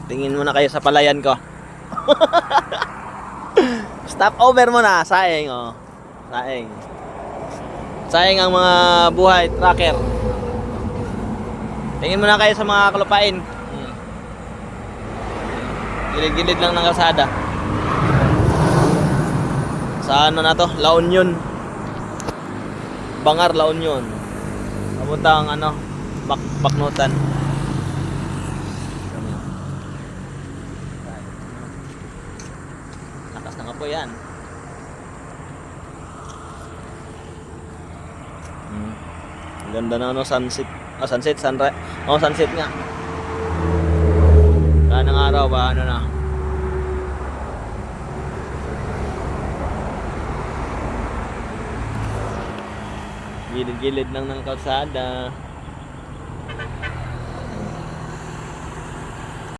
Tingin muna kayo sa palayan ko. Stop over muna, sayang oh. Sayang. Sayang ang mga buhay tracker. Tingin muna kayo sa mga kalupain. Gilid-gilid lang ng kalsada. Sa ano na to? La Union. Bangar, La Union. Papunta ang ano, Baknutan. Lakas na nga po yan. Ang ganda na ano, sunset. Sunset, sunrise. Sunset nga. Wala ng araw ba, ano na. Gilid-gilid lang ng kalsada.